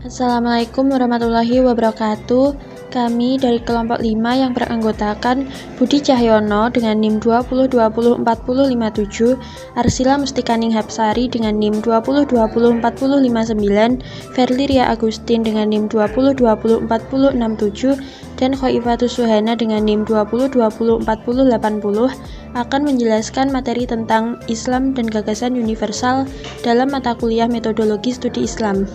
Assalamualaikum warahmatullahi wabarakatuh. Kami dari kelompok 5 yang beranggotakan Budi Cahyono dengan NIM 20204057, Arsila Mustikaning Hapsari dengan NIM 20204059, Verliria Agustin dengan NIM 20204067, dan Khoifatus Suhana dengan NIM 20204080 akan menjelaskan materi tentang Islam dan gagasan universal dalam mata kuliah Metodologi Studi Islam.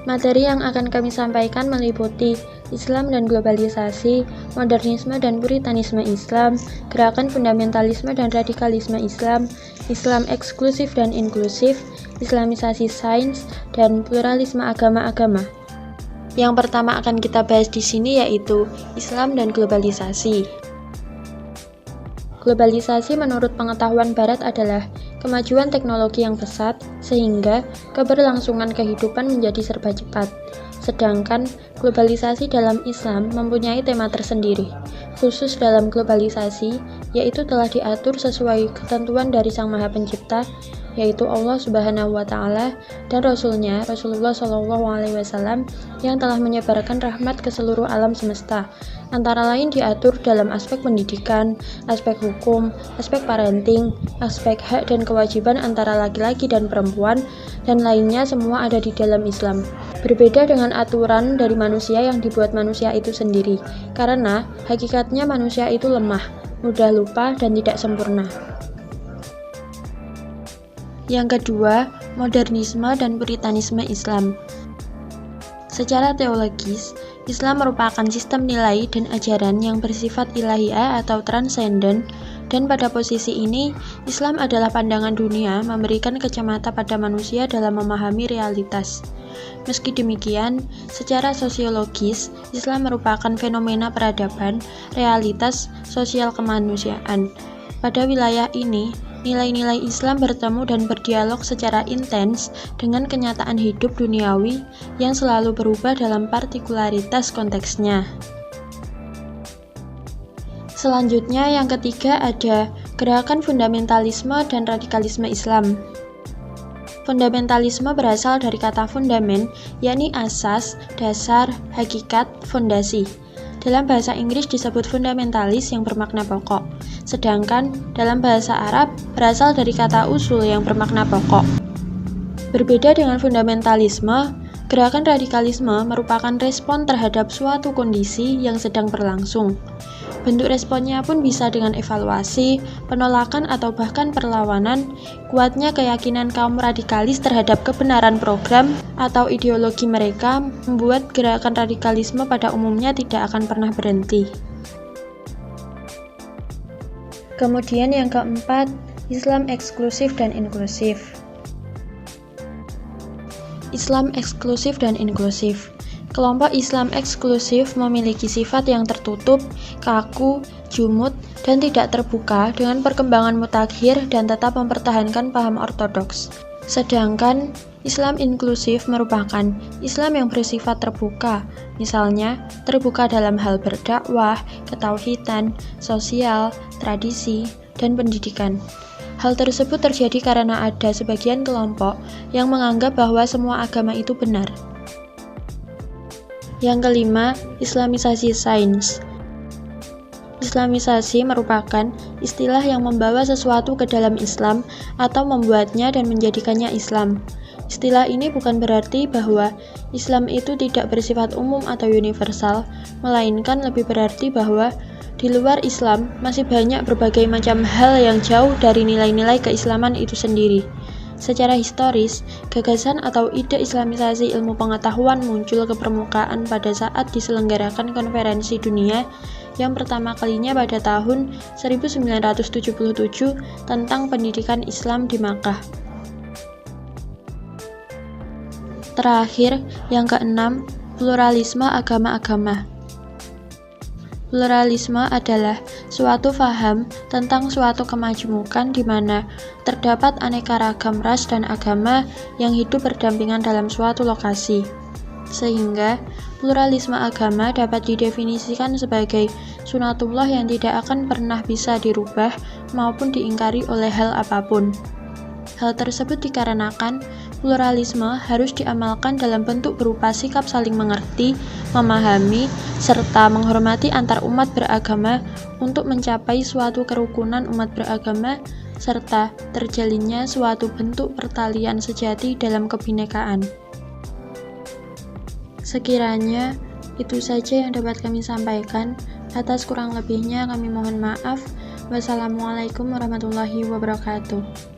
Materi yang akan kami sampaikan meliputi Islam dan globalisasi, modernisme dan puritanisme Islam, gerakan fundamentalisme dan radikalisme Islam, Islam eksklusif dan inklusif, Islamisasi sains, dan pluralisme agama-agama. Yang pertama akan kita bahas di sini yaitu Islam dan globalisasi. Globalisasi menurut pengetahuan Barat adalah kemajuan teknologi yang pesat sehingga keberlangsungan kehidupan menjadi serba cepat. Sedangkan globalisasi dalam Islam mempunyai tema tersendiri. Khusus dalam globalisasi, yaitu telah diatur sesuai ketentuan dari Sang Maha Pencipta, yaitu Allah Subhanahu wa Ta'ala dan Rasulnya Rasulullah SAW yang telah menyebarkan rahmat ke seluruh alam semesta. Antara lain diatur dalam aspek pendidikan, aspek hukum, aspek parenting, aspek hak dan kewajiban antara laki-laki dan perempuan, dan lainnya semua ada di dalam Islam. Berbeda dengan aturan dari manusia yang dibuat manusia itu sendiri, karena hakikatnya manusia itu lemah, mudah lupa, dan tidak sempurna. Yang kedua, modernisme dan puritanisme Islam. Secara teologis, Islam merupakan sistem nilai dan ajaran yang bersifat ilahiyah atau transenden, dan pada posisi ini, Islam adalah pandangan dunia memberikan kacamata pada manusia dalam memahami realitas. Meski demikian, secara sosiologis, Islam merupakan fenomena peradaban, realitas sosial kemanusiaan. Pada wilayah ini, nilai-nilai Islam bertemu dan berdialog secara intens dengan kenyataan hidup duniawi yang selalu berubah dalam partikularitas konteksnya. Selanjutnya, yang ketiga ada gerakan fundamentalisme dan radikalisme Islam. Fundamentalisme berasal dari kata fundamen, yakni asas, dasar, hakikat, fondasi. Dalam bahasa Inggris disebut fundamentalis yang bermakna pokok, sedangkan dalam bahasa Arab berasal dari kata usul yang bermakna pokok. Berbeda dengan fundamentalisme, gerakan radikalisme merupakan respon terhadap suatu kondisi yang sedang berlangsung. Bentuk responnya pun bisa dengan evaluasi, penolakan atau bahkan perlawanan. Kuatnya keyakinan kaum radikalis terhadap kebenaran program atau ideologi mereka membuat gerakan radikalisme pada umumnya tidak akan pernah berhenti. Kemudian yang keempat, Islam eksklusif dan inklusif. Islam eksklusif dan inklusif. Kelompok Islam eksklusif memiliki sifat yang tertutup, kaku, jumud, dan tidak terbuka dengan perkembangan mutakhir dan tetap mempertahankan paham ortodoks. Sedangkan Islam inklusif merupakan Islam yang bersifat terbuka, misalnya terbuka dalam hal berdakwah, ketauhidan, sosial, tradisi, dan pendidikan. Hal tersebut terjadi karena ada sebagian kelompok yang menganggap bahwa semua agama itu benar. Yang kelima, Islamisasi sains. Islamisasi merupakan istilah yang membawa sesuatu ke dalam Islam atau membuatnya dan menjadikannya Islam. Istilah ini bukan berarti bahwa Islam itu tidak bersifat umum atau universal, melainkan lebih berarti bahwa di luar Islam masih banyak berbagai macam hal yang jauh dari nilai-nilai keislaman itu sendiri. Secara historis, gagasan atau ide Islamisasi ilmu pengetahuan muncul ke permukaan pada saat diselenggarakan konferensi dunia yang pertama kalinya pada tahun 1977 tentang pendidikan Islam di Makkah. Terakhir, yang keenam, pluralisme agama-agama. Pluralisme adalah suatu faham tentang suatu kemajmukan di mana terdapat aneka ragam ras dan agama yang hidup berdampingan dalam suatu lokasi. Sehingga, pluralisme agama dapat didefinisikan sebagai sunatullah yang tidak akan pernah bisa dirubah maupun diingkari oleh hal apapun. Hal tersebut dikarenakan pluralisme harus diamalkan dalam bentuk berupa sikap saling mengerti, memahami, serta menghormati antar umat beragama untuk mencapai suatu kerukunan umat beragama, serta terjalinnya suatu bentuk pertalian sejati dalam kebinekaan. Sekiranya itu saja yang dapat kami sampaikan. Atas kurang lebihnya kami mohon maaf. Wassalamualaikum warahmatullahi wabarakatuh.